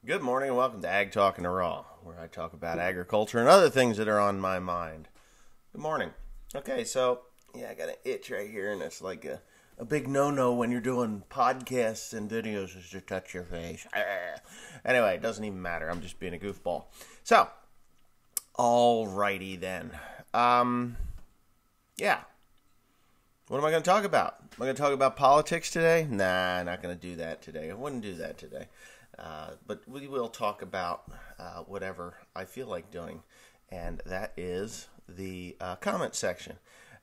Good morning and welcome to Ag Talk in the Raw, where I talk about agriculture and other things that are on my mind. Good morning. Okay, so, I got an itch right here, and it's like a big no-no when you're doing podcasts and videos is to touch your face. Anyway, it doesn't even matter. I'm just being a goofball. So, alrighty then. Yeah. What am I going to talk about? Am I going to talk about politics today? Nah, not going to do that today. I wouldn't do that today. But we will talk about whatever I feel like doing, and that is the comment section.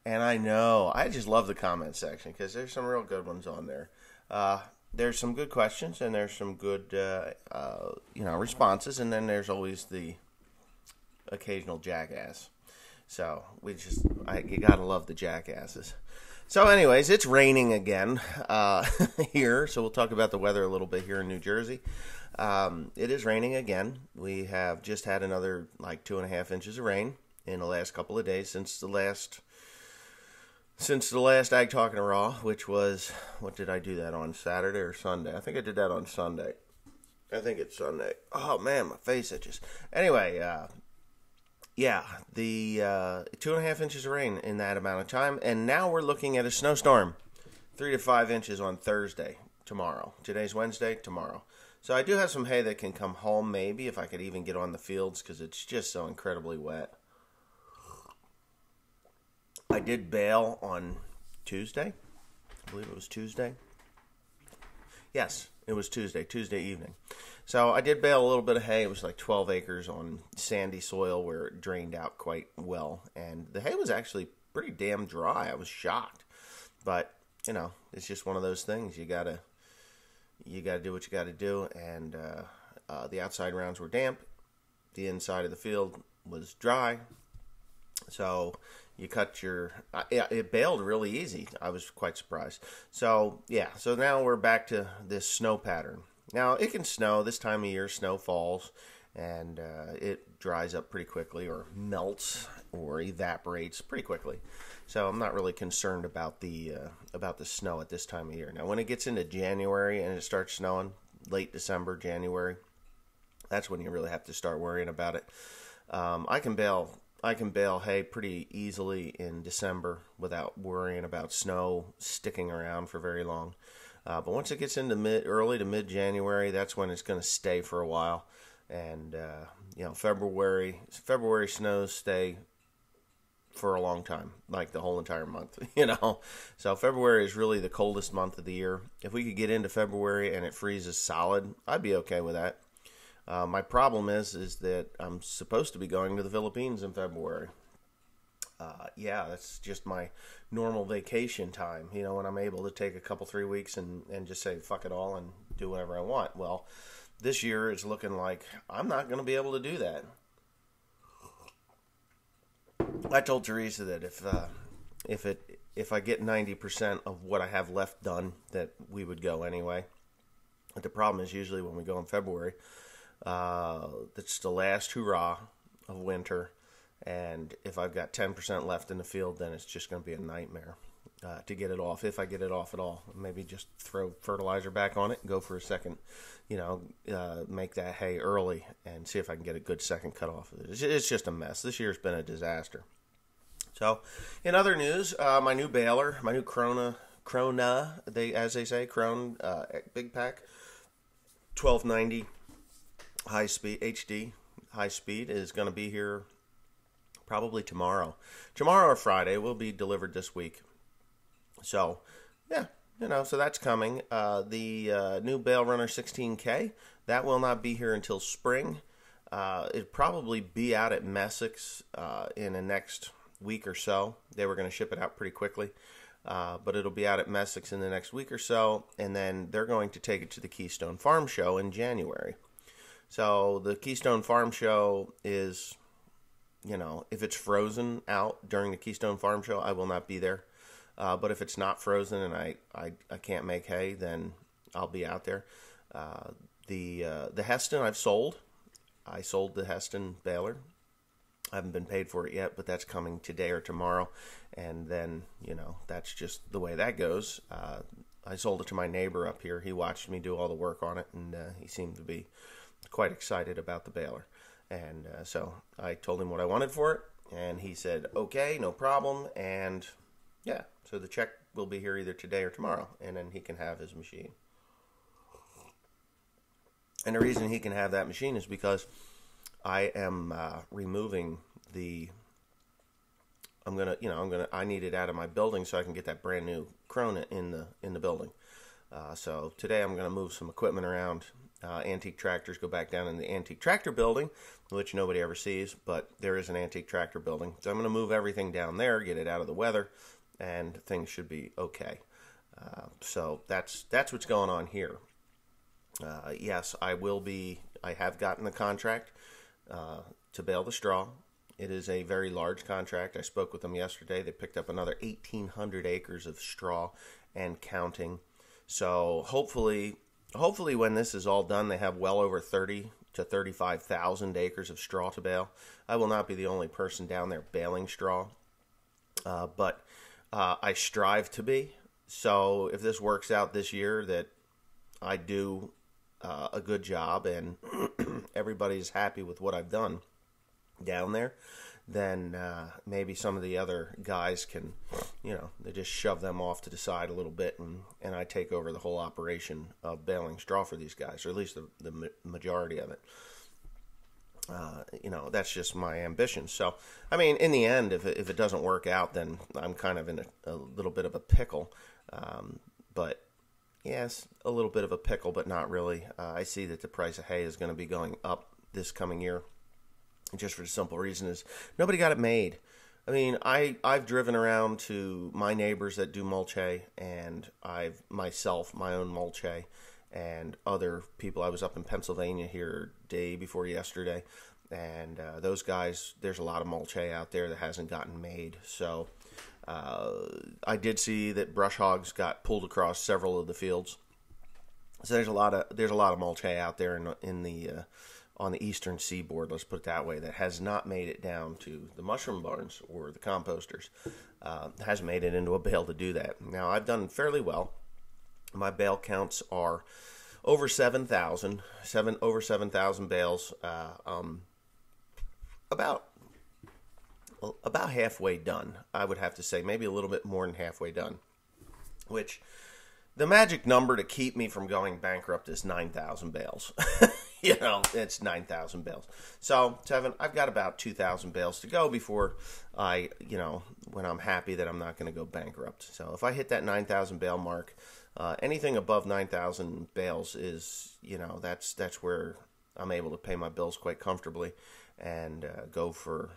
And I know, I just love the comment section because there's some real good ones on there. There's some good questions, and there's some good, responses, and then there's always the occasional jackass. So you gotta love the jackasses. So anyways, it's raining again here, so we'll talk about the weather a little bit here in New Jersey. It is raining again. We have just had another 2.5 inches of rain in the last couple of days since the last Ag Talking Raw, which was, what did I do that on, Saturday or Sunday? I think I did that on Sunday. I think it's Sunday. Oh man, my face itches. Anyway, the 2.5 inches of rain in that amount of time, and now we're looking at a snowstorm, 3 to 5 inches on Thursday, tomorrow. Today's Wednesday, tomorrow. So I do have some hay that can come home, maybe, if I could even get on the fields, because it's just so incredibly wet. I did bale on Tuesday. I believe it was Tuesday. Yes, it was Tuesday evening. So I did bale a little bit of hay. It was like 12 acres on sandy soil where it drained out quite well. And the hay was actually pretty damn dry. I was shocked. But, it's just one of those things. You gotta do what you gotta do. And the outside rounds were damp. The inside of the field was dry. So you cut it baled really easy. I was quite surprised. So now we're back to this snow pattern. Now, it can snow this time of year. Snow falls, and it dries up pretty quickly, or melts, or evaporates pretty quickly. So I'm not really concerned about the snow at this time of year. Now, when it gets into January and it starts snowing, late December, January, that's when you really have to start worrying about it. I can bale hay pretty easily in December without worrying about snow sticking around for very long. But once it gets into early to mid-January, that's when it's going to stay for a while. And, February snows stay for a long time, like the whole entire month, So February is really the coldest month of the year. If we could get into February and it freezes solid, I'd be okay with that. My problem is that I'm supposed to be going to the Philippines in February. That's just my normal vacation time, when I'm able to take a couple, 3 weeks and just say, fuck it all and do whatever I want. Well, this year it's looking like I'm not going to be able to do that. I told Teresa that if I get 90% of what I have left done, that we would go anyway. But the problem is usually when we go in February, it's the last hurrah of winter. And if I've got 10% left in the field, then it's just going to be a nightmare to get it off, if I get it off at all. Maybe just throw fertilizer back on it and go for a second, make that hay early and see if I can get a good second cut off of it. It's just a mess. This year's been a disaster. So, in other news, my new baler, my new Krona, as they say, Big Pack, 1290 high speed, HD high speed is going to be here probably tomorrow or Friday. Will be delivered this week. So, so that's coming. The new Bale Runner 16K, that will not be here until spring. It'll probably be out at Messick's in the next week or so. They were going to ship it out pretty quickly, but it'll be out at Messick's in the next week or so, and then they're going to take it to the Keystone Farm Show in January. So the Keystone Farm Show is, if it's frozen out during the Keystone Farm Show, I will not be there. But if it's not frozen and I can't make hay, then I'll be out there. The Heston I've sold. I sold the Heston baler. I haven't been paid for it yet, but that's coming today or tomorrow. And then, that's just the way that goes. I sold it to my neighbor up here. He watched me do all the work on it, and he seemed to be quite excited about the baler. And so I told him what I wanted for it, and he said, okay, no problem. And yeah, so the check will be here either today or tomorrow, and then he can have his machine. And the reason he can have that machine is because I am removing the. I need it out of my building so I can get that brand new Krone in the building. So today I'm going to move some equipment around. Antique tractors go back down in the antique tractor building, which nobody ever sees, but there is an antique tractor building. So I'm going to move everything down there, get it out of the weather, and things should be okay. So that's what's going on here. Yes, I have gotten the contract to bale the straw. It is a very large contract. I spoke with them yesterday. They picked up another 1,800 acres of straw and counting. So hopefully when this is all done, they have well over 30 to 35,000 acres of straw to bale. I will not be the only person down there baling straw, but I strive to be. So if this works out this year, that I do a good job and everybody's happy with what I've done down there, then maybe some of the other guys can, they just shove them off to the side a little bit, and I take over the whole operation of baling straw for these guys, or at least the majority of it. That's just my ambition. So, I mean, in the end, if it doesn't work out, then I'm kind of in a little bit of a pickle. But yes, a little bit of a pickle, but not really. I see that the price of hay is going to be going up this coming year. Just for the simple reason is nobody got it made. I mean, I've driven around to my neighbors that do mulch hay, and my own mulch hay, and other people. I was up in Pennsylvania here day before yesterday, and those guys, there's a lot of mulch hay out there that hasn't gotten made. So I did see that brush hogs got pulled across several of the fields. So there's a lot of mulch hay out there in the on the eastern seaboard, let's put it that way, that has not made it down to the mushroom barns or the composters. Hasn't made it into a bale to do that. Now, I've done fairly well. My bale counts are over 7,000 bales. About halfway done, I would have to say, maybe a little bit more than halfway done, which the magic number to keep me from going bankrupt is 9,000 bales. It's 9,000 bales. So, Tevin, I've got about 2,000 bales to go before when I'm happy that I'm not going to go bankrupt. So if I hit that 9,000 bale mark, anything above 9,000 bales is, that's where I'm able to pay my bills quite comfortably and go for,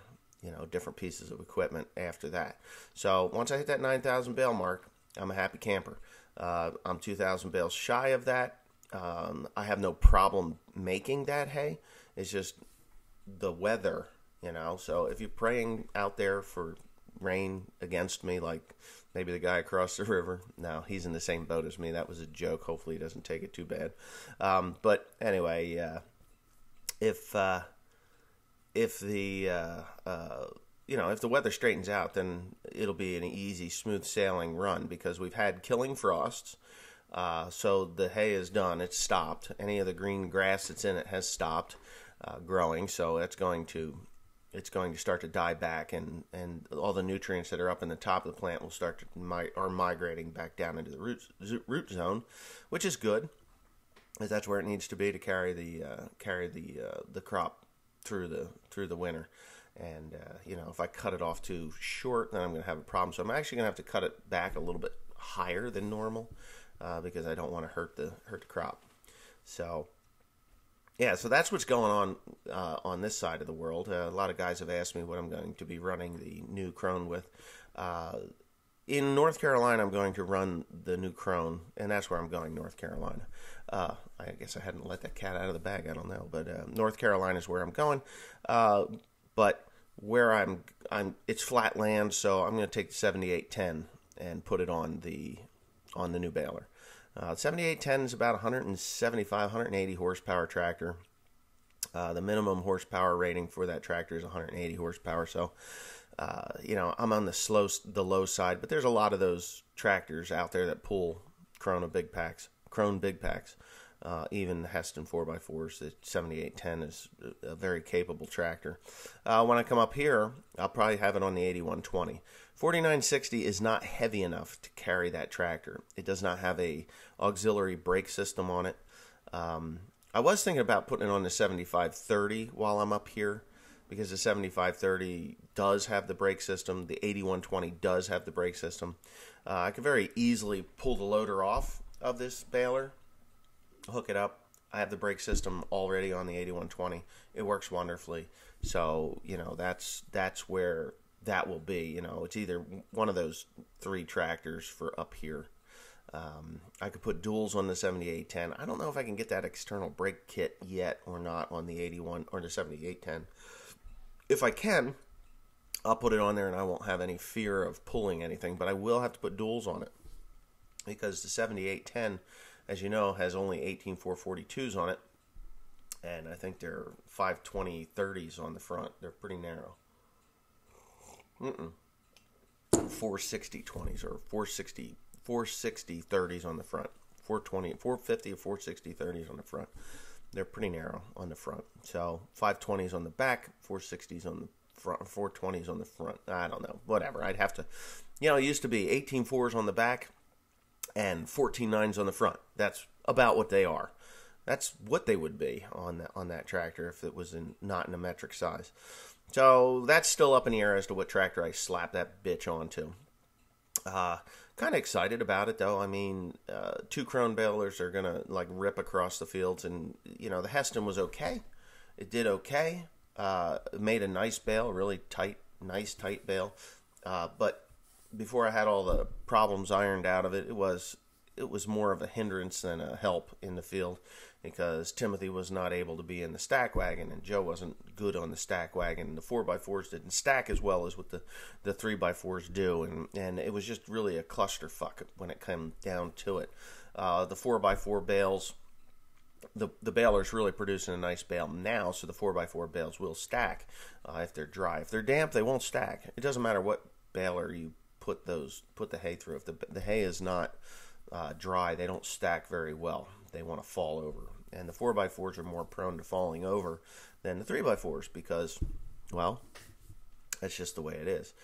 different pieces of equipment after that. So once I hit that 9,000 bale mark, I'm a happy camper. I'm 2,000 bales shy of that. I have no problem making that hay. It's just the weather, So if you're praying out there for rain against me, like maybe the guy across the river, no, he's in the same boat as me. That was a joke. Hopefully he doesn't take it too bad. But anyway, if the if the weather straightens out, then it'll be an easy, smooth sailing run because we've had killing frosts. So the hay is done. It's stopped. Any of the green grass that's in it has stopped growing. So it's going to start to die back, and all the nutrients that are up in the top of the plant will start to are migrating back down into the root zone, which is good, because that's where it needs to be to carry the crop through the winter. And if I cut it off too short, then I'm going to have a problem. So I'm actually going to have to cut it back a little bit higher than normal. Because I don't want to hurt the crop. So, yeah, so that's what's going on this side of the world. A lot of guys have asked me what I'm going to be running the new Krone with. In North Carolina, I'm going to run the new Krone, and that's where I'm going, North Carolina. I guess I hadn't let that cat out of the bag. I don't know, but North Carolina is where I'm going. But where I'm it's flat land, so I'm going to take the 7810 and put it on the new baler. 7810 is about 175, 180 horsepower tractor. The minimum horsepower rating for that tractor is 180 horsepower. So, I'm on the low side, but there's a lot of those tractors out there that pull Krone big packs. even the Heston 4x4s. The 7810 is a very capable tractor. When I come up here, I'll probably have it on the 8120. 4960 is not heavy enough to carry that tractor. It does not have a auxiliary brake system on it. I was thinking about putting it on the 7530 while I'm up here, because the 7530 does have the brake system. The 8120 does have the brake system. I could very easily pull the loader off of this baler, hook it up. I have the brake system already on the 8120. It works wonderfully. So, that's where that will be. It's either one of those 3 tractors for up here. I could put duals on the 7810. I don't know if I can get that external brake kit yet or not on the 81 or the 7810. If I can, I'll put it on there and I won't have any fear of pulling anything, but I will have to put duals on it, because the 7810, as you know, has only 18 442s on it, and I think they're 520/30s on the front. They're pretty narrow. 460/20s or 460/30s on the front. 450 or 460/30s on the front. They're pretty narrow on the front. So 520s on the back, 460s on the front, 420s on the front. I don't know. Whatever. I'd have to, it used to be 18 4s on the back and 14 9s on the front. That's about what they are. That's what they would be on that tractor if it was not in a metric size. So that's still up in the air as to what tractor I slap that bitch onto. Kind of excited about it, though. I mean, 2 Krone balers are going to, rip across the fields. And, the Heston was okay. It did okay. It made a nice bale, really nice tight bale. But before I had all the problems ironed out of it, it was more of a hindrance than a help in the field, because Timothy was not able to be in the stack wagon, and Joe wasn't good on the stack wagon. The 4x4s didn't stack as well as what the 3x4s do, and it was just really a clusterfuck when it came down to it. The 4x4 bales, the baler's really producing a nice bale now, so the 4x4 bales will stack if they're dry. If they're damp, they won't stack. It doesn't matter what baler you put the hay through. If the hay is not dry, they don't stack very well. They want to fall over. And the 4x4s are more prone to falling over than the 3x4s because, well, that's just the way it is.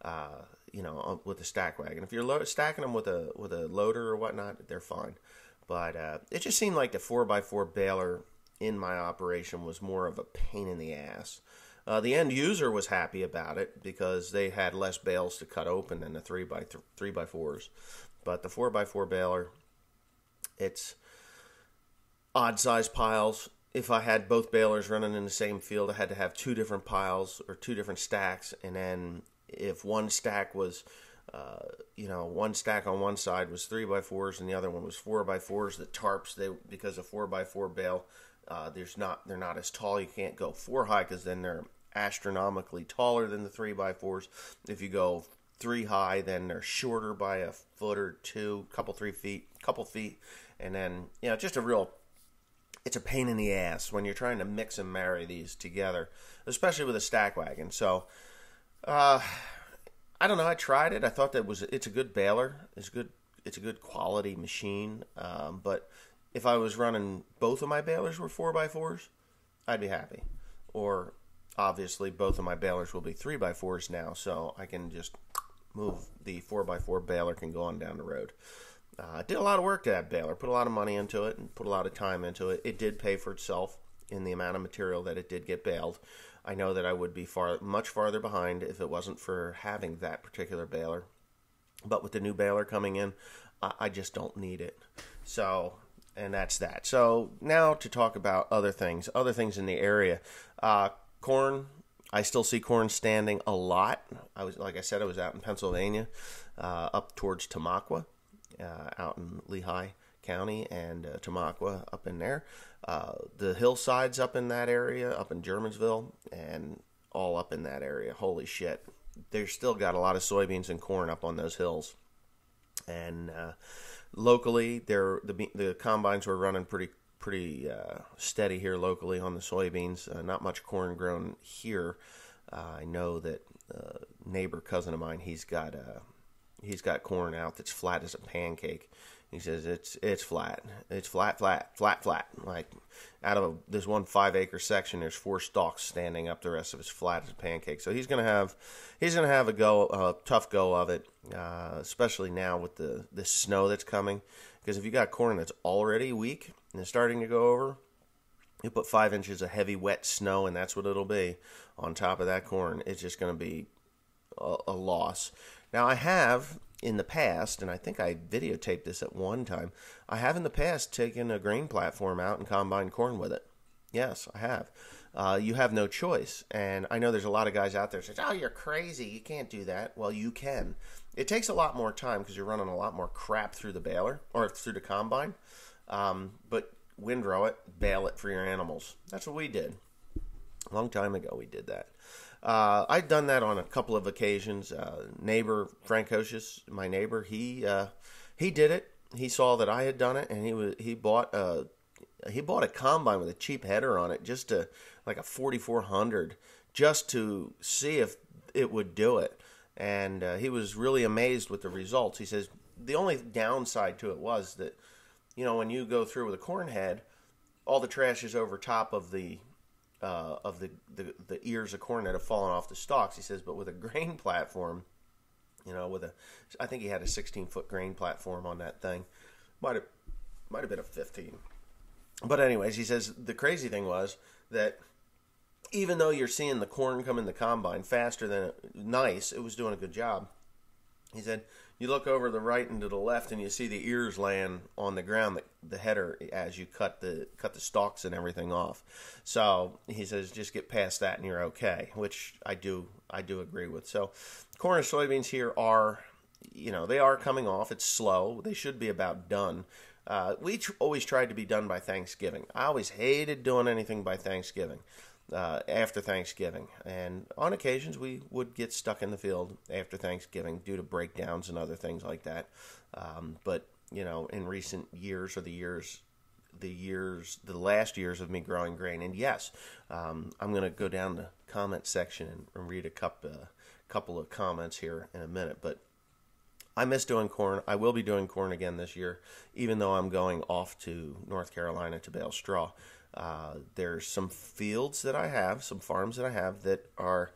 With the stack wagon. If you're stacking them with a loader or whatnot, they're fine. But it just seemed like the 4x4 baler in my operation was more of a pain in the ass. The end user was happy about it because they had less bales to cut open than the 3x4s. But the 4x4 baler, it's odd size piles. If I had both balers running in the same field, I had to have 2 different piles or 2 different stacks. And then if one stack was, one stack on one side was 3x4s and the other one was 4x4s, the tarps, because a 4x4 bale, they're not as tall. You can't go 4 high because then they're astronomically taller than the 3x4s. If you go 3 high, then they're shorter by a foot or 2, couple feet, and then it's a pain in the ass when you're trying to mix and marry these together, especially with a stack wagon. So I don't know. I tried it. I thought it's a good baler. It's a good quality machine. But if I was running both of my balers were 4x4s, I'd be happy. Or obviously both of my balers will be 3x4s now, so I can just move the 4x4 baler can go on down the road. I did a lot of work to that baler, put a lot of money into it, and put a lot of time into it. It did pay for itself in the amount of material that it did get baled. I know that I would be much farther behind if it wasn't for having that particular baler. But with the new baler coming in, I just don't need it. So, and that's that. So now to talk about other things in the area. Corn. I still see corn standing a lot. Like I said, I was out in Pennsylvania, up towards Tamaqua, out in Lehigh County, and Tamaqua up in there. The hillsides up in that area, up in Germansville, and all up in that area. Holy shit. They've still got a lot of soybeans and corn up on those hills. And locally, the combines were running pretty steady here locally on the soybeans. Not much corn grown here. I know that neighbor cousin of mine, he's got corn out that's flat as a pancake. He says it's flat. It's flat, flat, flat, flat. Like out of this one 5-acre section, there's 4 stalks standing up. The rest of it's flat as a pancake. So he's gonna have a tough go of it, especially now with the snow that's coming. Because if you got corn that's already weak and it's starting to go over, you put 5 inches of heavy wet snow, and that's what it'll be on top of that corn. It's just going to be a loss. Now, I have in the past, and I think I videotaped this at one time, I have in the past taken a grain platform out and combined corn with it. Yes, I have. You have no choice. And I know there's a lot of guys out there that say, oh, you're crazy. You can't do that. Well, you can. It takes a lot more time because you're running a lot more crap through the baler or through the combine. But windrow it, bale it for your animals. That's what we did. A long time ago we did that. I'd done that on a couple of occasions. Neighbor Frank Hocius, my neighbor, he did it. He saw that I had done it, and he bought a combine with a cheap header on it, just to like a 4400, just to see if it would do it. And he was really amazed with the results. He says the only downside to it was that, when you go through with a corn head, all the trash is over top of the ears of corn that have fallen off the stalks. He says, but with a grain platform, I think he had a 16-foot grain platform on that thing. Might have been a 15. But anyways, he says the crazy thing was that even though you're seeing the corn come in the combine faster than it was doing a good job. He said, you look over the right and to the left, and you see the ears laying on the ground, the header, as you cut the stalks and everything off. So he says, just get past that and you're okay, which I do agree with. So corn and soybeans here are, they are coming off. It's slow. They should be about done. We always tried to be done by Thanksgiving. I always hated doing anything by Thanksgiving. After Thanksgiving, and on occasions we would get stuck in the field after Thanksgiving due to breakdowns and other things like that. But in recent years, or the last years of me growing grain, and yes, I'm going to go down the comment section and read a couple of comments here in a minute. But I miss doing corn. I will be doing corn again this year, even though I'm going off to North Carolina to bale straw. There's some fields that I have, some farms that I have that are,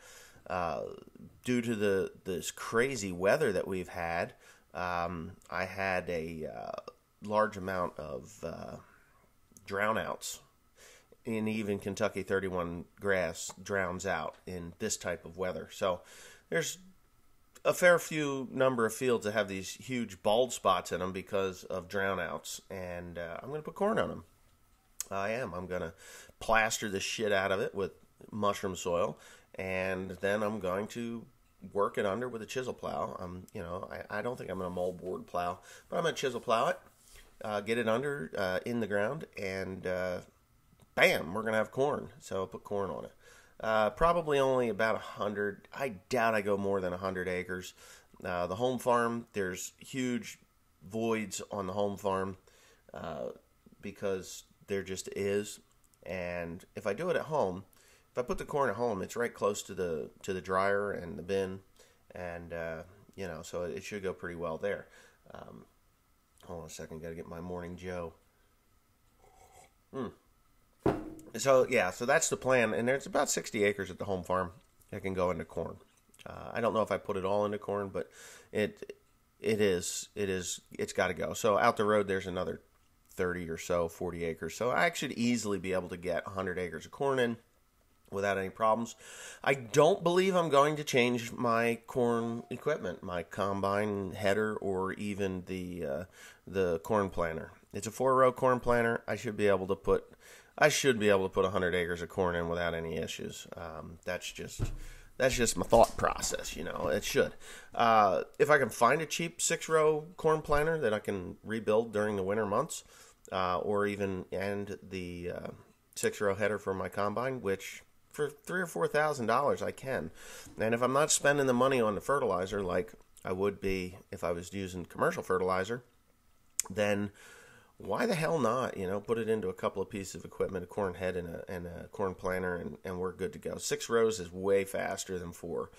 due to this crazy weather that we've had, I had a large amount of drownouts. And even Kentucky 31 grass drowns out in this type of weather. So there's a fair few number of fields that have these huge bald spots in them because of drownouts, and I'm going to put corn on them. I am. I'm going to plaster the shit out of it with mushroom soil, and then I'm going to work it under with a chisel plow. I don't think I'm going to moldboard plow, but I'm going to chisel plow it, get it under in the ground, and bam, we're going to have corn. So I'll put corn on it. Probably only about 100. I doubt I go more than 100 acres. The home farm, there's huge voids on the home farm because there just is. And if I do it at home, if I put the corn at home, it's right close to the dryer and the bin, and so it should go pretty well there. Hold on a second, got to get my morning Joe. So that's the plan, and there's about 60 acres at the home farm that can go into corn. I don't know if I put it all into corn, but it's got to go. So out the road, there's another 30 or so, 40 acres. So I should easily be able to get 100 acres of corn in without any problems. I don't believe I'm going to change my corn equipment, my combine header, or even the corn planter. It's a 4-row corn planter. I should be able to put 100 acres of corn in without any issues. That's just my thought process, it should. If I can find a cheap 6-row corn planter that I can rebuild during the winter months, or even the 6-row header for my combine, which for $3,000 or $4,000 I can. And if I'm not spending the money on the fertilizer like I would be if I was using commercial fertilizer, then why the hell not? Put it into a couple of pieces of equipment, a corn head and a corn planter, and we're good to go. 6 rows is way faster than 4.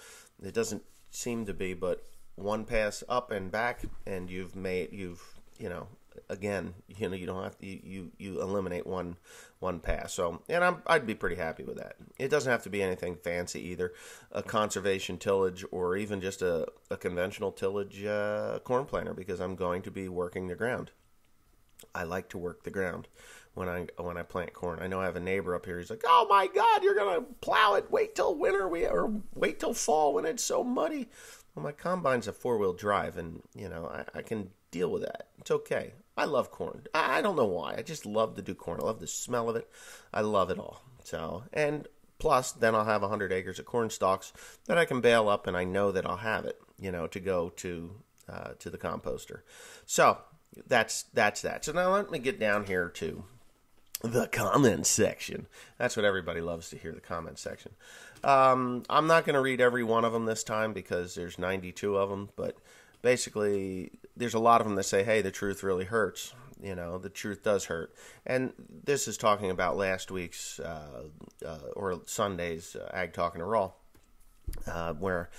It doesn't seem to be, but one pass up and back, and again, you don't have to, you eliminate one pass. So, and I'd be pretty happy with that. It doesn't have to be anything fancy either. A conservation tillage or even just a conventional tillage corn planter, because I'm going to be working the ground. I like to work the ground when I plant corn. I know I have a neighbor up here. He's like, "Oh my God, you're gonna plow it? Wait till winter, or wait till fall when it's so muddy." Well, my combine's a 4-wheel drive, and I can deal with that. It's okay. I love corn. I don't know why. I just love to do corn. I love the smell of it. I love it all. So, and plus, then I'll have 100 acres of corn stalks that I can bale up, and I know that I'll have it, to go to the composter. So that's that. So now let me get down here to the comment section. That's what everybody loves to hear, the comment section. I'm not going to read every one of them this time because there's 92 of them, but basically there's a lot of them that say, hey, the truth really hurts. The truth does hurt. And this is talking about last week's or Sunday's Ag Talking to Raw, where,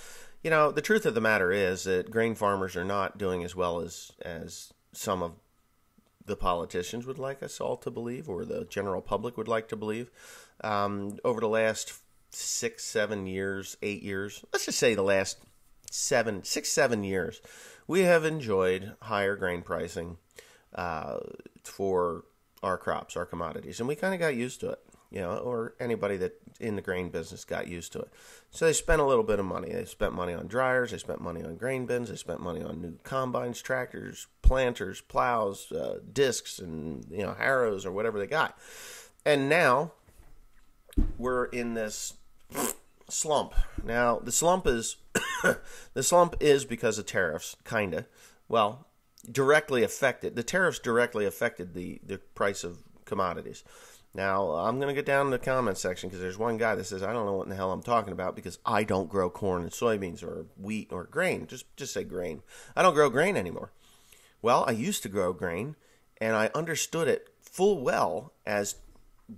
the truth of the matter is that grain farmers are not doing as well as some of the politicians would like us all to believe, or the general public would like to believe. Over the last 6, 7 years, 8 years, let's just say the last 7 years, we have enjoyed higher grain pricing for our crops, our commodities, and we kind of got used to it, or anybody that in the grain business got used to it. So they spent a little bit of money. They spent money on dryers. They spent money on grain bins. They spent money on new combines, tractors, planters, plows, discs, and harrows, or whatever they got. And now we're in this slump. Now the slump is because of tariffs, kinda. Well, directly affected. The tariffs directly affected the price of commodities. Now, I'm going to get down in the comment section because there's one guy that says, I don't know what in the hell I'm talking about because I don't grow corn and soybeans or wheat or grain. Just say grain. I don't grow grain anymore. Well, I used to grow grain, and I understood it full well as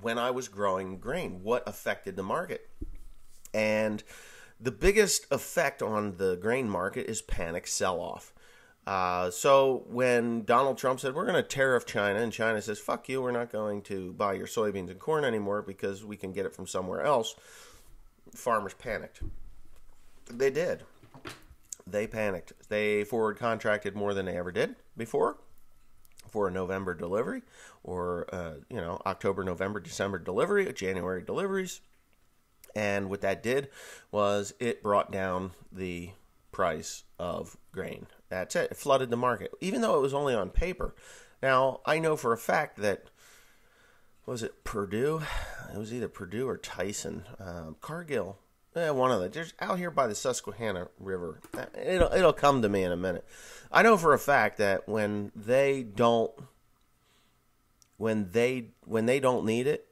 when I was growing grain, what affected the market. And the biggest effect on the grain market is panic sell-off. So when Donald Trump said, we're going to tariff China, and China says, fuck you, we're not going to buy your soybeans and corn anymore because we can get it from somewhere else, farmers panicked. They did. They panicked. They forward contracted more than they ever did before for a November delivery, or, October, November, December delivery, January deliveries. And what that did was it brought down the price of grain. That's it. It flooded the market, even though it was only on paper. Now, I know for a fact that, was it Purdue? It was either Purdue or Tyson. Cargill. One of them. There's out here by the Susquehanna River. It'll come to me in a minute. I know for a fact that when they don't need it,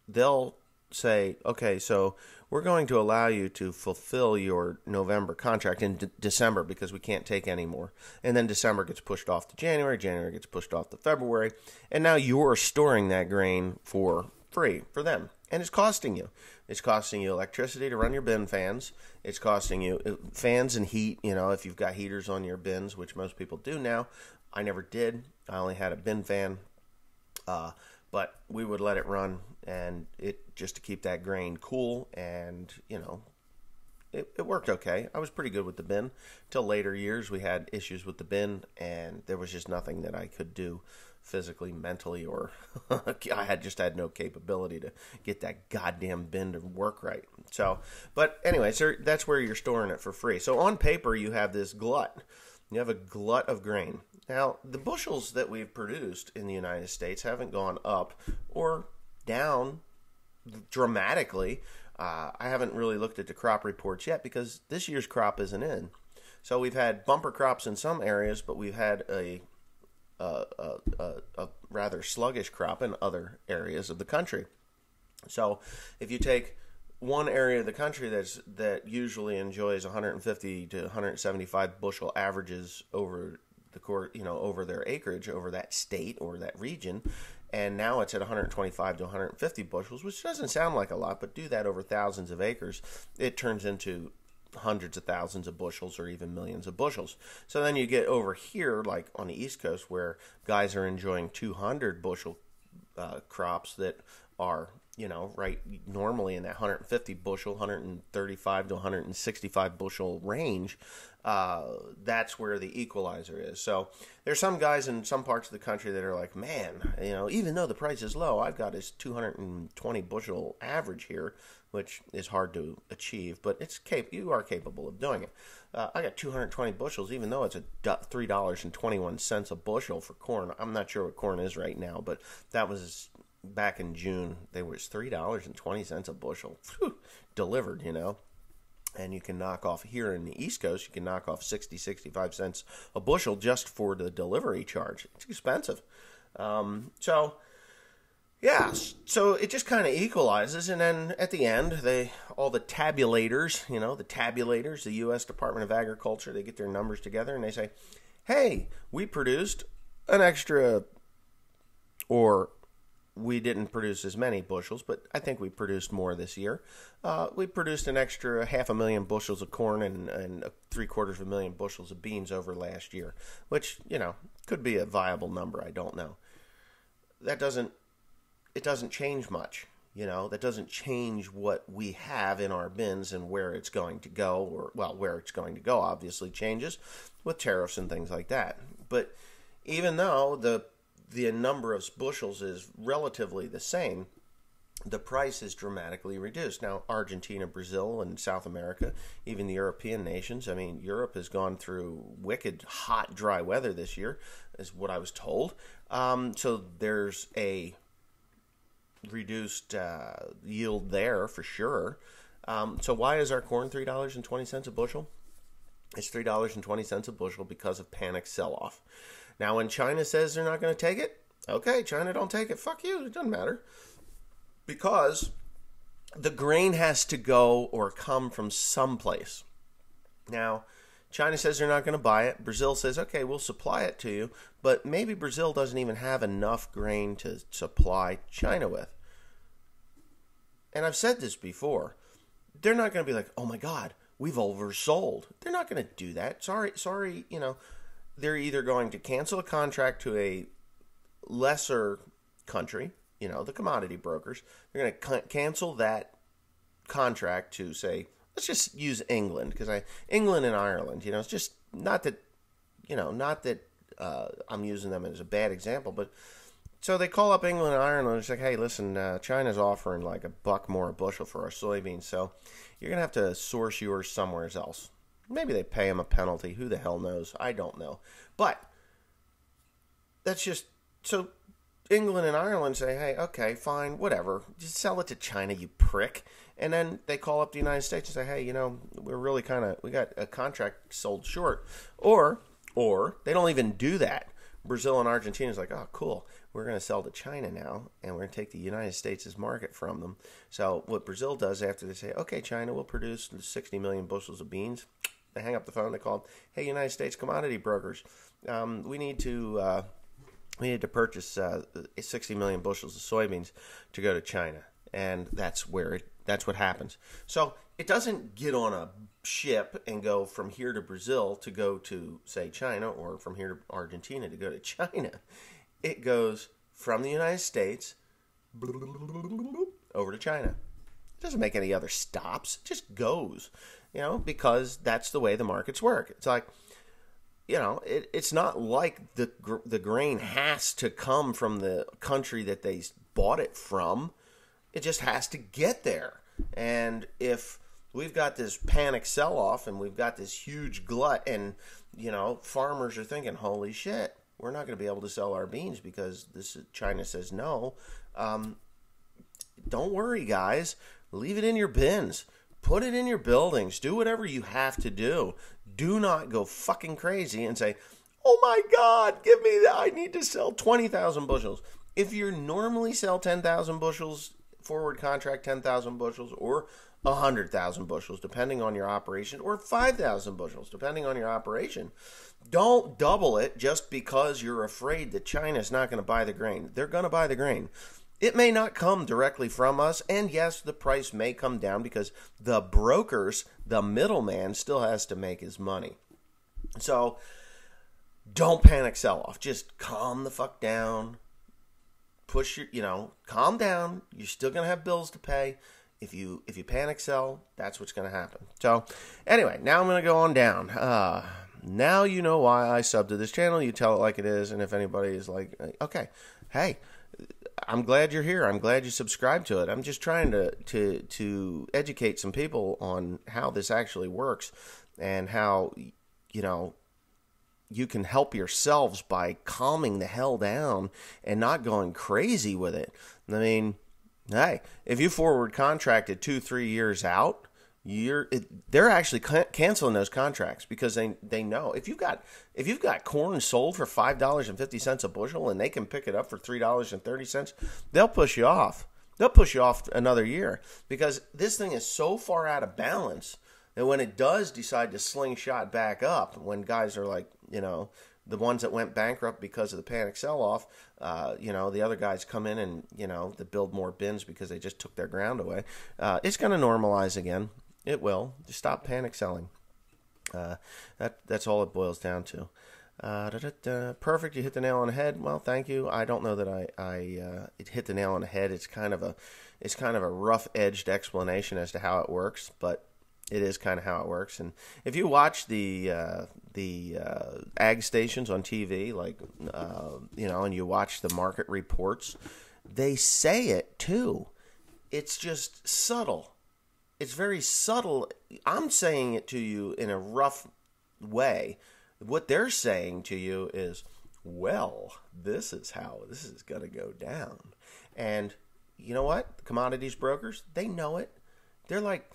they'll say, okay, so we're going to allow you to fulfill your November contract in December because we can't take any more. And then December gets pushed off to January, January gets pushed off to February, and now you're storing that grain for free for them. And it's costing you. It's costing you electricity to run your bin fans. It's costing you fans and heat, if you've got heaters on your bins, which most people do now. I never did. I only had a bin fan. But we would let it run, and it just to keep that grain cool, and it worked okay. I was pretty good with the bin. Till later years, we had issues with the bin, and there was just nothing that I could do physically, mentally, or I had no capability to get that goddamn bin to work right. So, but anyway, so that's where you're storing it for free. So on paper, you have this glut. You have a glut of grain. Now, the bushels that we've produced in the United States haven't gone up or down dramatically. I haven't really looked at the crop reports yet because this year's crop isn't in. So we've had bumper crops in some areas, but we've had a rather sluggish crop in other areas of the country. So if you take one area of the country that usually enjoys 150 to 175 bushel averages over the over their acreage, over that state or that region, and now it's at 125 to 150 bushels, which doesn't sound like a lot, but do that over thousands of acres, it turns into hundreds of thousands of bushels or even millions of bushels. So then you get over here, like on the East Coast, where guys are enjoying 200 bushel crops that are, right normally in that 150 bushel, 135 to 165 bushel range. That's where the equalizer is. So there's some guys in some parts of the country that are like, man, even though the price is low, I've got this 220 bushel average here, which is hard to achieve, but you are capable of doing it. I got 220 bushels, even though it's $3.21 a bushel for corn. I'm not sure what corn is right now, but that was back in June. They was $3.20 a bushel. Whew, delivered, And you can knock off here in the East Coast, you can knock off 65 cents a bushel just for the delivery charge. It's expensive. So it just kind of equalizes, and then at the end, all the tabulators, the U.S. Department of Agriculture, they get their numbers together and they say, hey, we produced an extra, or we didn't produce as many bushels, but I think we produced more this year. We produced an extra 500,000 bushels of corn and 750,000 bushels of beans over last year, which, could be a viable number. I don't know. It doesn't change much. That doesn't change what we have in our bins and where it's going to go, where it's going to go obviously changes with tariffs and things like that. But even though the number of bushels is relatively the same, the price is dramatically reduced. Now, Argentina, Brazil, and South America, even the European nations, Europe has gone through wicked, hot, dry weather this year, is what I was told. So there's a reduced yield there for sure. So why is our corn $3.20 a bushel? It's $3.20 a bushel because of panic sell-off. Now, when China says they're not going to take it, okay, China don't take it. Fuck you. It doesn't matter. Because the grain has to go or come from someplace. Now, China says they're not going to buy it. Brazil says, okay, we'll supply it to you. But maybe Brazil doesn't even have enough grain to supply China with. And I've said this before. They're not going to be like, oh my God, we've oversold. They're not going to do that. Sorry, they're either going to cancel a contract to a lesser country, the commodity brokers. They're going to cancel that contract to, say, let's just use England, because England and Ireland, it's just not that I'm using them as a bad example, but so they call up England and Ireland and it's like, hey, listen, China's offering like $1 more a bushel for our soybeans, so you're going to have to source yours somewhere else. Maybe they pay them a penalty. Who the hell knows? I don't know. But that's just, so England and Ireland say, hey, okay, fine, whatever. Just sell it to China, you prick. And then they call up the United States and say, hey, we're really we got a contract sold short. Or they don't even do that. Brazil and Argentina is like, oh, cool. We're going to sell to China now, and we're going to take the United States' market from them. So what Brazil does after they say, okay, China will produce 60 million bushels of beans, they hang up the phone, they call them, hey, United States commodity brokers, we need to purchase 60 million bushels of soybeans to go to China. And that's what happens. So it doesn't get on a ship and go from here to Brazil to go to, say, China, or from here to Argentina to go to China. It goes from the United States over to China. It doesn't make any other stops. It just goes, because that's the way the markets work. It's like, it's not like the grain has to come from the country that they bought it from. It just has to get there. And if we've got this panic sell-off and we've got this huge glut and, farmers are thinking, holy shit, we're not going to be able to sell our beans because China says no. Don't worry, guys. Leave it in your bins. Put it in your buildings. Do whatever you have to do. Do not go fucking crazy and say, oh my God, give me that. I need to sell 20,000 bushels. If you normally sell 10,000 bushels, forward contract 10,000 bushels, or 100,000 bushels, depending on your operation, or 5,000 bushels, depending on your operation, don't double it just because you're afraid that China's not going to buy the grain. They're going to buy the grain. It may not come directly from us, and yes, the price may come down because the brokers, the middleman, still has to make his money. So don't panic sell off. Just calm the fuck down. Calm down. You're still going to have bills to pay. If you panic sell, that's what's going to happen. So anyway, now I'm going to go on down. Now you know why I sub to this channel. You tell it like it is, and if anybody is like, okay, hey, I'm glad you're here. I'm glad you subscribe to it. I'm just trying to educate some people on how this actually works and how, you can help yourselves by calming the hell down and not going crazy with it. I mean, hey, if you forward contracted 2-3 years out, they're actually canceling those contracts because they know if you've got corn sold for $5.50 a bushel and they can pick it up for $3.30, they'll push you off. They'll push you off another year because this thing is so far out of balance that when it does decide to slingshot back up, when guys are like, the ones that went bankrupt because of the panic sell-off, the other guys come in and, they build more bins because they just took their ground away. It's going to normalize again. It will. Just stop panic selling. That's all it boils down to. Perfect. You hit the nail on the head. Well, thank you. I don't know that it hit the nail on the head. It's kind of a rough-edged explanation as to how it works, but it is kind of how it works. And if you watch the ag stations on TV, and you watch the market reports, they say it too. It's just subtle. It's very subtle. I'm saying it to you in a rough way. What they're saying to you is, well, this is how this is going to go down. And you know what? The commodities brokers, they know it. They're like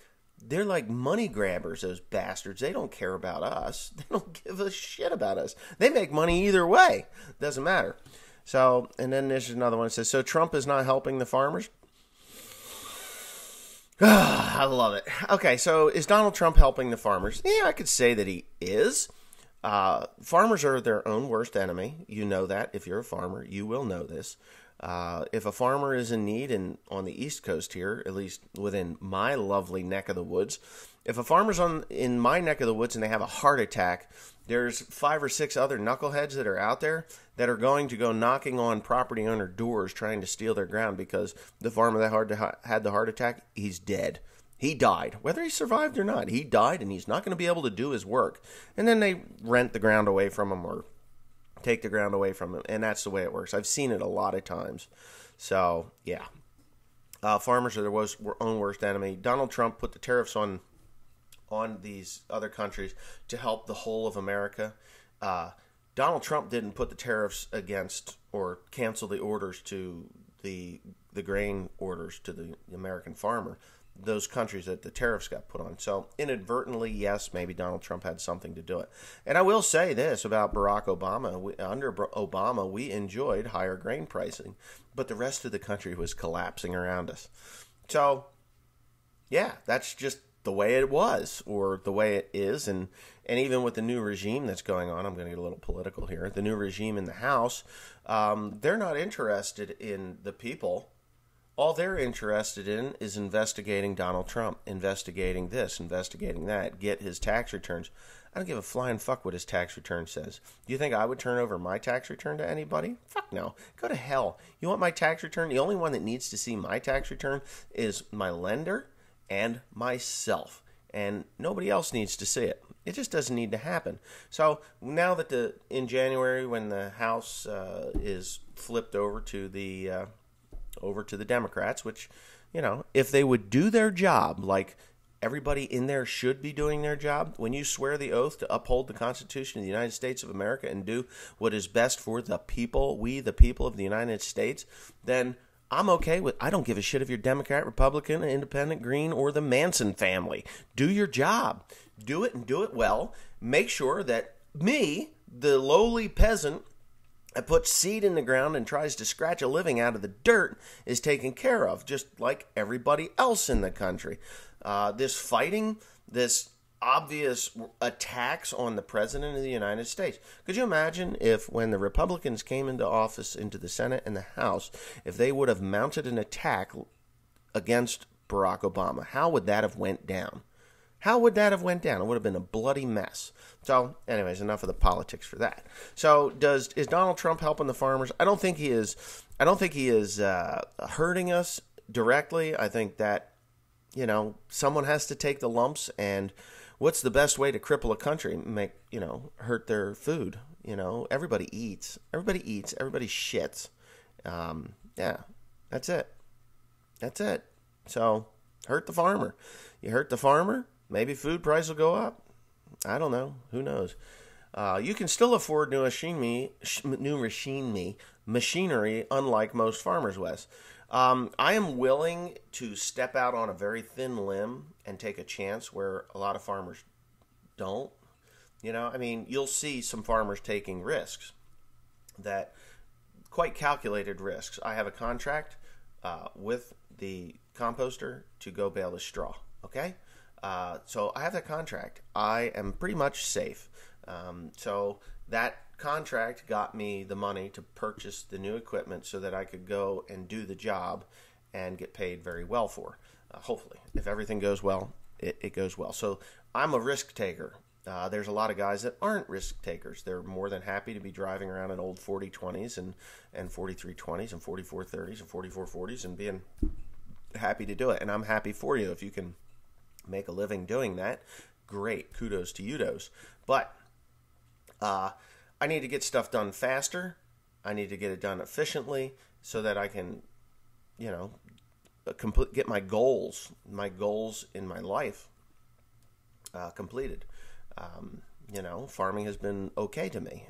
money grabbers, those bastards. They don't care about us. They don't give a shit about us. They make money either way. Doesn't matter. So, and then there's another one that says, so Trump is not helping the farmers? I love it. Okay, so is Donald Trump helping the farmers? Yeah, I could say that he is. Farmers are their own worst enemy. You know that. If you're a farmer, you will know this. If a farmer is in need, and on the East Coast here, at least within my lovely neck of the woods, if a farmer's in my neck of the woods and they have a heart attack, there's 5 or 6 other knuckleheads that are out there that are going to go knocking on property owner doors trying to steal their ground because the farmer that had the heart attack, he's dead. He died. Whether he survived or not, he died, and he's not going to be able to do his work. And then they rent the ground away from him or take the ground away from him, and that's the way it works. I've seen it a lot of times. So, yeah. Farmers are their own worst enemy. Donald Trump put the tariffs on these other countries to help the whole of America. Donald Trump didn't put the tariffs against or cancel the orders to the grain orders to the American farmer, those countries that the tariffs got put on. So inadvertently, yes, maybe Donald Trump had something to do it. And I will say this about Barack Obama. Under Obama, we enjoyed higher grain pricing, but the rest of the country was collapsing around us. So, yeah, that's just the way it was, or the way it is. And even with the new regime that's going on, I'm going to get a little political here, the new regime in the House, they're not interested in the people. All they're interested in is investigating Donald Trump, investigating this, investigating that, get his tax returns. I don't give a flying fuck what his tax return says. Do you think I would turn over my tax return to anybody? Fuck no. Go to hell. You want my tax return? The only one that needs to see my tax return is my lender and myself. And nobody else needs to see it. It just doesn't need to happen. So now that in January, when the House is flipped over to the Democrats, which, if they would do their job like everybody in there should be doing their job, when you swear the oath to uphold the Constitution of the United States of America and do what is best for the people, we the people of the United States, then I'm okay with, I don't give a shit if you're Democrat, Republican, Independent, Green, or the Manson family. Do your job. Do it and do it well. Make sure that me, the lowly peasant that puts seed in the ground and tries to scratch a living out of the dirt, is taken care of, just like everybody else in the country. This fighting, this obvious attacks on the president of the United States. Could you imagine if, when the Republicans came into office, into the Senate and the House, if they would have mounted an attack against Barack Obama? How would that have went down? How would that have went down? It would have been a bloody mess. So, anyways, enough of the politics for that. So, is Donald Trump helping the farmers? I don't think he is. I don't think he is hurting us directly. I think that, someone has to take the lumps. And what's the best way to cripple a country? Hurt their food. Everybody eats. Everybody eats. Everybody shits. Yeah, that's it. That's it. So, hurt the farmer. You hurt the farmer, maybe food price will go up. I don't know. Who knows? You can still afford new machinery, unlike most farmers, Wes. I am willing to step out on a very thin limb and take a chance where a lot of farmers don't. You'll see some farmers taking risks, that quite calculated risks. I have a contract with the composter to go bale the straw. Okay? So I have that contract. I am pretty much safe. So that contract got me the money to purchase the new equipment so that I could go and do the job and get paid very well for. Hopefully. If everything goes well, it goes well. So I'm a risk taker. There's a lot of guys that aren't risk takers. They're more than happy to be driving around in old 4020s and 4320s and 4430s and 4440s and being happy to do it. And I'm happy for you. If you can make a living doing that, great. Kudos to you, those. But I need to get stuff done faster. I need to get it done efficiently so that I can, get my goals in my life completed. Farming has been okay to me.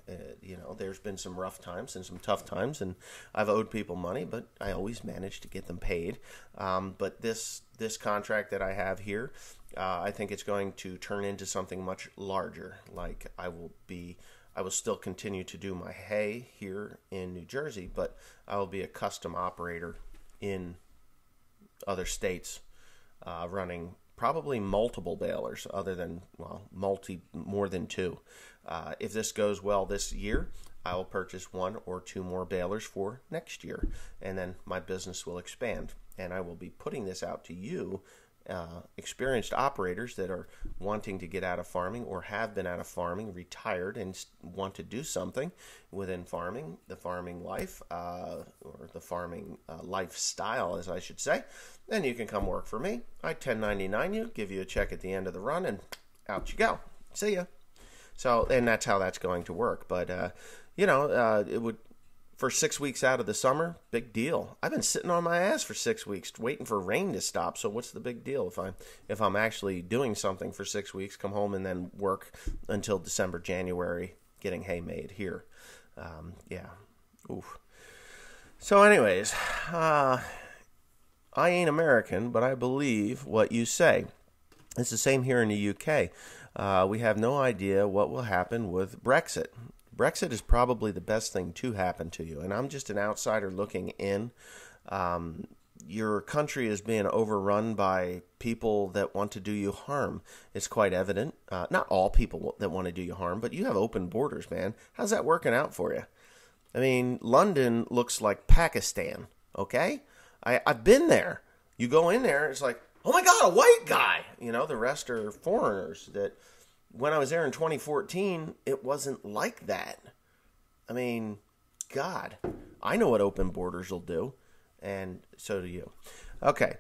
There's been some rough times and some tough times, and I've owed people money, but I always manage to get them paid. But this contract that I have here, I think it's going to turn into something much larger. Like I will still continue to do my hay here in New Jersey, but I will be a custom operator in other states, running probably multiple balers, other than, more than two. If this goes well this year, I will purchase 1 or 2 more balers for next year, and then my business will expand. And I will be putting this out to you, experienced operators that are wanting to get out of farming or have been out of farming, retired, and want to do something within farming, the farming life, or the farming lifestyle, as I should say. Then you can come work for me. I 1099 you, give you a check at the end of the run, and out you go. See ya. So, and that's how that's going to work. But, it would, for 6 weeks out of the summer, big deal. I've been sitting on my ass for 6 weeks waiting for rain to stop. So what's the big deal if I'm actually doing something for 6 weeks, come home and then work until December, January, getting hay made here. Yeah. Oof. So anyways, I ain't American, but I believe what you say. It's the same here in the UK. We have no idea what will happen with Brexit. Brexit is probably the best thing to happen to you, and I'm just an outsider looking in. Your country is being overrun by people that want to do you harm. It's quite evident. Not all people that want to do you harm, but you have open borders, man. How's that working out for you? I mean, London looks like Pakistan, okay? I've been there. You go in there, it's like, oh my God, a white guy. The rest are foreigners. That when I was there in 2014, it wasn't like that. I mean, God, I know what open borders will do, and so do you. Okay.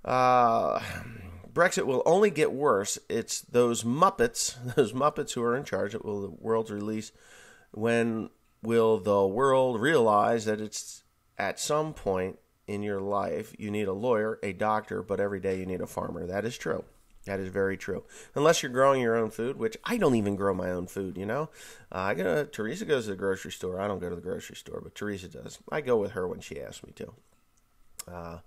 Brexit will only get worse. It's those Muppets who are in charge of the world's release. When will the world realize that it's at some point in your life, you need a lawyer, a doctor, but every day you need a farmer? That is true. That is very true. Unless you're growing your own food, which I don't even grow my own food, Teresa goes to the grocery store. I don't go to the grocery store, but Teresa does. I go with her when she asks me to.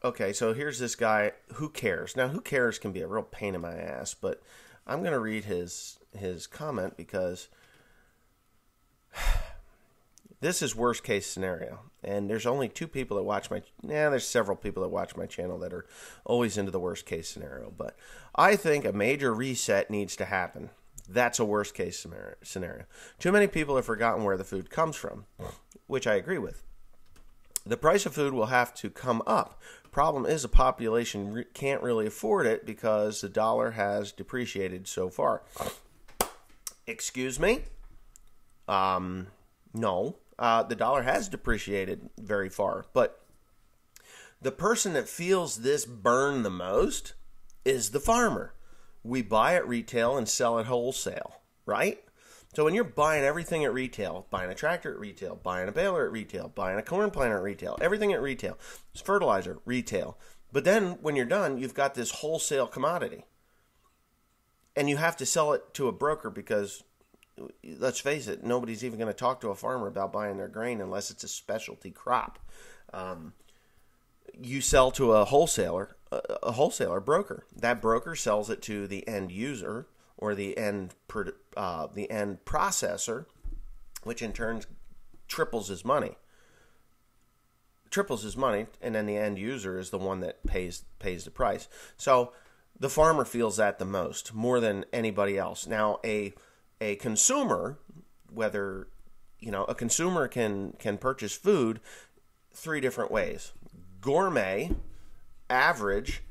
Okay, so here's this guy. Who cares? Now, who cares can be a real pain in my ass, but I'm going to read his comment because This is worst case scenario. And there's only two people that watch there's several people that watch my channel that are always into the worst case scenario. But I think a major reset needs to happen. That's a worst case scenario. Too many people have forgotten where the food comes from, which I agree with. The price of food will have to come up. Problem is, the population can't really afford it because the dollar has depreciated so far. Excuse me? No. The dollar has depreciated very far. But the person that feels this burn the most is the farmer. We buy at retail and sell at wholesale, right? So when you're buying everything at retail, buying a tractor at retail, buying a baler at retail, buying a corn planter at retail, everything at retail, it's fertilizer, retail. But then when you're done, you've got this wholesale commodity. And you have to sell it to a broker because, let's face it, nobody's even going to talk to a farmer about buying their grain unless it's a specialty crop. You sell to a wholesaler broker. That broker sells it to the end user or the end processor, which in turn triples his money. And then the end user is the one that pays the price. So the farmer feels that the most, more than anybody else. Now, a consumer, whether a consumer can purchase food three different ways: gourmet, average,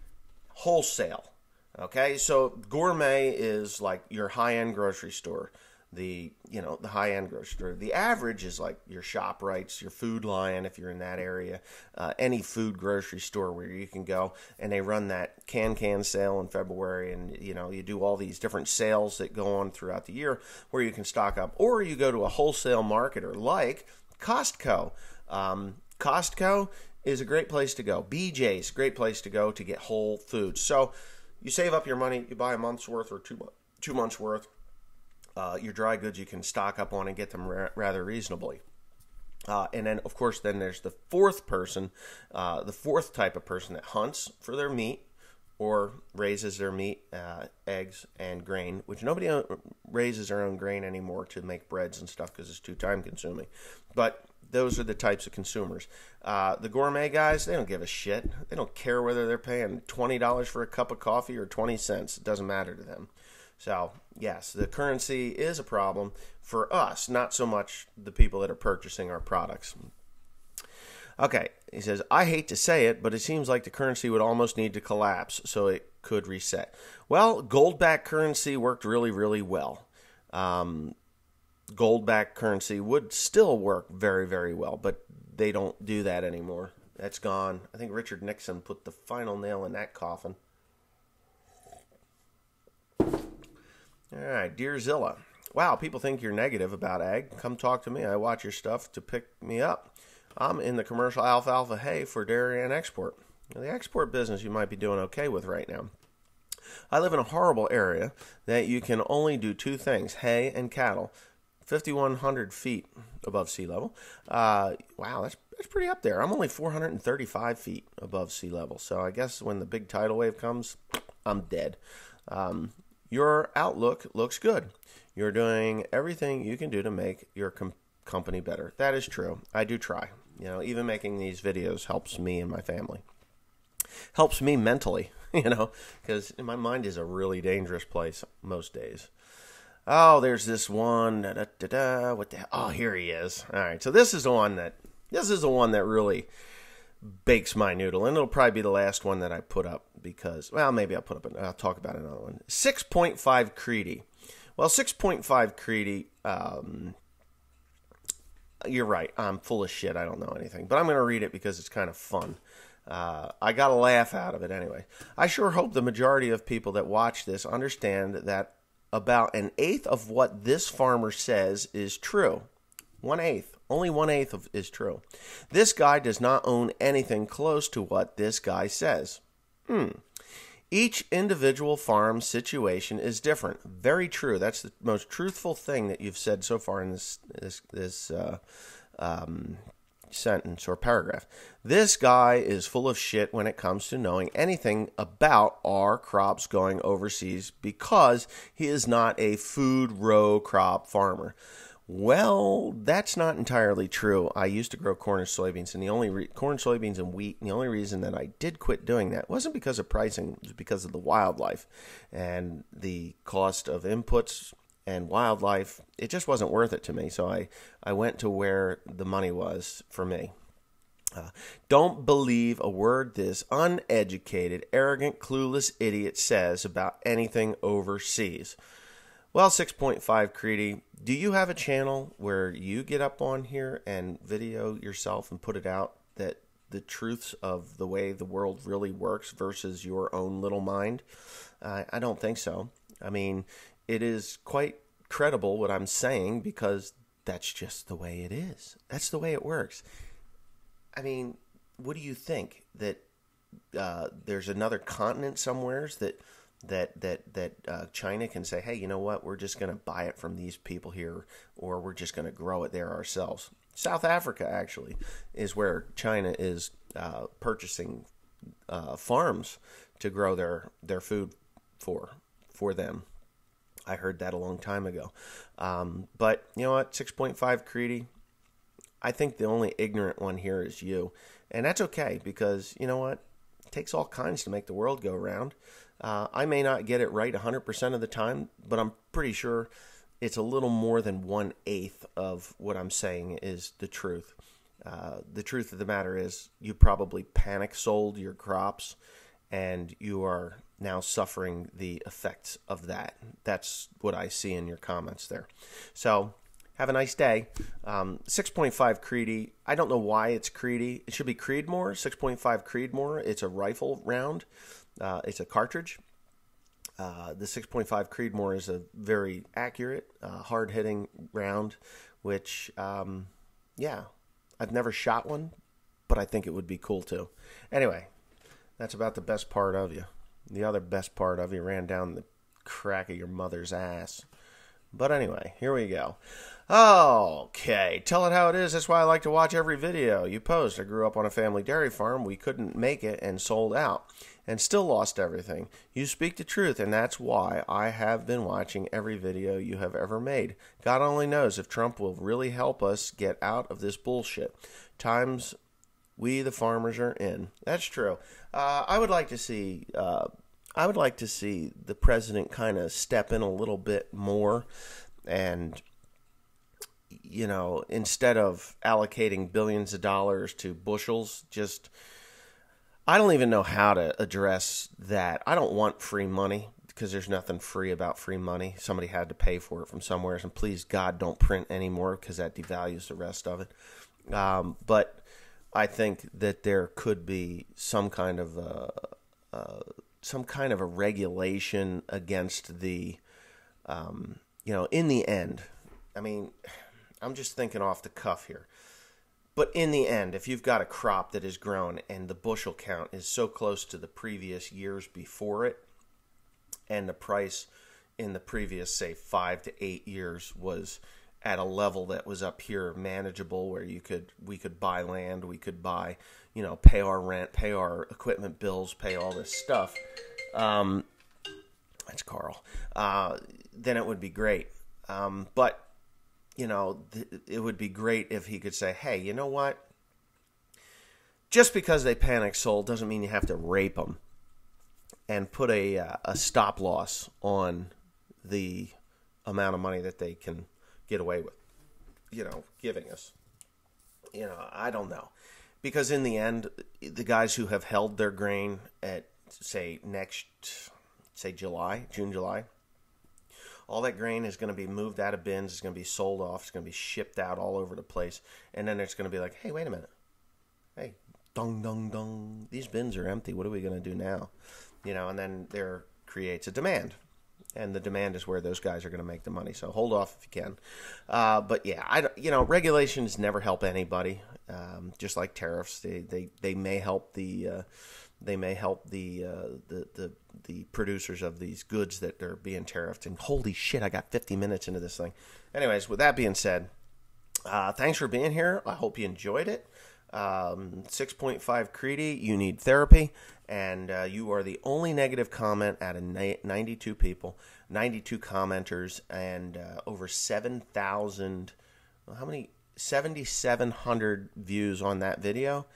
wholesale. Okay, so gourmet is like your high-end grocery store, the high-end grocery store. The average is like your ShopRites, your Food Lion, if you're in that area, any food grocery store where you can go, and they run that can sale in February, and you do all these different sales that go on throughout the year where you can stock up, or you go to a wholesale marketer like Costco. Costco is a great place to go. BJ's, great place to go to get whole foods. So you save up your money, you buy a month's worth or 2 months worth. Your dry goods you can stock up on and get them rather reasonably. And then, of course, there's the fourth type of person that hunts for their meat or raises their meat, eggs, and grain, which nobody raises their own grain anymore to make breads and stuff because it's too time consuming. But those are the types of consumers. The gourmet guys, they don't give a shit. They don't care whether they're paying $20 for a cup of coffee or 20 cents. It doesn't matter to them. So, yes, the currency is a problem for us, not so much the people that are purchasing our products. Okay, he says, I hate to say it, but it seems like the currency would almost need to collapse so it could reset. Well, gold-backed currency worked really, really well. Gold-backed currency would still work very, very well, but they don't do that anymore. That's gone. I think Richard Nixon put the final nail in that coffin. All right, Dear Zilla. Wow, people think you're negative about ag. Come talk to me. I watch your stuff to pick me up. I'm in the commercial alfalfa hay for dairy and export. Now, the export business you might be doing okay with right now. I live in a horrible area that you can only do two things, hay and cattle, 5,100 feet above sea level. Wow, that's pretty up there. I'm only 435 feet above sea level, so I guess when the big tidal wave comes, I'm dead. Your outlook looks good. You're doing everything you can do to make your company better. That is true. I do try. Even making these videos helps me and my family. Helps me mentally, because my mind is a really dangerous place most days. Oh, there's this one. What the hell? Oh, here he is. All right. So this is the one that really bakes my noodle, and it'll probably be the last one that I put up because, well, maybe I'll talk about another one. 6.5 Creedy. Well, 6.5 Creedy, you're right. I'm full of shit. I don't know anything, but I'm going to read it because it's kind of fun. I got a laugh out of it anyway. I sure hope the majority of people that watch this understand that about 1/8 of what this farmer says is true. 1/8. Only 1/8 is true. This guy does not own anything close to what this guy says. Each individual farm situation is different. Very true. That's the most truthful thing that you've said so far in this sentence or paragraph. This guy is full of shit when it comes to knowing anything about our crops going overseas because he is not a food row crop farmer. Well, that's not entirely true. I used to grow corn and soybeans, and corn, soybeans, and wheat. And the only reason that I did quit doing that wasn't because of pricing; it was because of the wildlife and the cost of inputs and wildlife. It just wasn't worth it to me. So I went to where the money was for me. Don't believe a word this uneducated, arrogant, clueless idiot says about anything overseas. Well, 6.5 Creedy, do you have a channel where you get up on here and video yourself and put it out that the truths of the way the world really works versus your own little mind? I don't think so. I mean, it is quite credible what I'm saying because that's just the way it is. That's the way it works. I mean, what do you think? That there's another continent somewheres that China can say, hey, you know what? We're just going to buy it from these people here, or we're just going to grow it there ourselves. South Africa, actually, is where China is purchasing farms to grow their food for them. I heard that a long time ago. But you know what? 6.5 Creedy, I think the only ignorant one here is you. And that's okay because, you know what? It takes all kinds to make the world go round. I may not get it right 100% of the time, but I'm pretty sure it's a little more than 1/8 of what I'm saying is the truth. The truth of the matter is you probably panic sold your crops and you are now suffering the effects of that. That's what I see in your comments there. So have a nice day. 6.5 Creedy. I don't know why it's Creedy. It should be Creedmoor. 6.5 Creedmoor. It's a rifle round. It's a cartridge. The 6.5 Creedmoor is a very accurate, hard-hitting round, which, yeah, I've never shot one, but I think it would be cool too. Anyway, that's about the best part of you. The other best part of you ran down the crack of your mother's ass. But anyway, here we go. Okay, tell it how it is. That's why I like to watch every video you post. I grew up on a family dairy farm. We couldn't make it and sold out and still lost everything. You speak the truth, and that's why I have been watching every video you have ever made. God only knows if Trump will really help us get out of this bullshit. Times we, the farmers, are in. That's true. I would like to see the president kind of step in a little bit more and, you know, instead of allocating billions of dollars to bushels, I don't even know how to address that. I don't want free money because there's nothing free about free money. Somebody had to pay for it from somewhere, and please, God, don't print anymore because that devalues the rest of it. But I think that there could be some kind of a regulation against the, in the end. I mean, I'm just thinking off the cuff here. But in the end, if you've got a crop that is grown and the bushel count is so close to the previous years before it, and the price in the previous, say, 5 to 8 years was at a level that was up here manageable, where we could buy land, we could buy, pay our rent, pay our equipment bills, pay all this stuff. That's Carl. Then it would be great. But it would be great if he could say, hey, you know what? Just because they panic sold doesn't mean you have to rape them, and put a stop loss on the amount of money that they can get away with, giving us. I don't know. Because in the end, the guys who have held their grain at, June, July, all that grain is going to be moved out of bins, it's going to be sold off, it's going to be shipped out all over the place, and then it's going to be like, hey, wait a minute. Hey, dong, dong, dong. These bins are empty. What are we going to do now? And then there creates a demand. And the demand is where those guys are going to make the money. So hold off if you can. But yeah, regulations never help anybody. Just like tariffs, they may help the producers of these goods that are being tariffed. And holy shit, I got 50 minutes into this thing. Anyways, with that being said, thanks for being here. I hope you enjoyed it. 6.5 Creedy, you need therapy, and you are the only negative comment out of 92 people, 92 commenters, and over 7,000 how many 7,700 views on that video,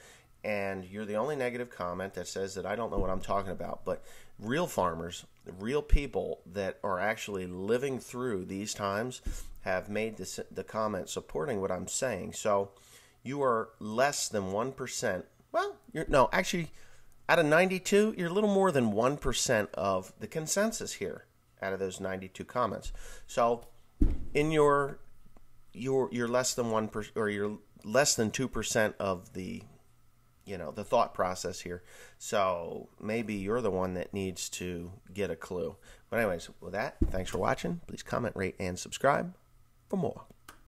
and you're the only negative comment that says that I don't know what I'm talking about. But real farmers, real people that are actually living through these times have made the comment supporting what I'm saying. So you are less than 1%. Well, actually, out of 92, you're a little more than 1% of the consensus here out of those 92 comments. So in you're less than 1%, or you're less than 2% of the the thought process here. So maybe you're the one that needs to get a clue. But anyways, with that, thanks for watching. Please comment, rate, and subscribe for more.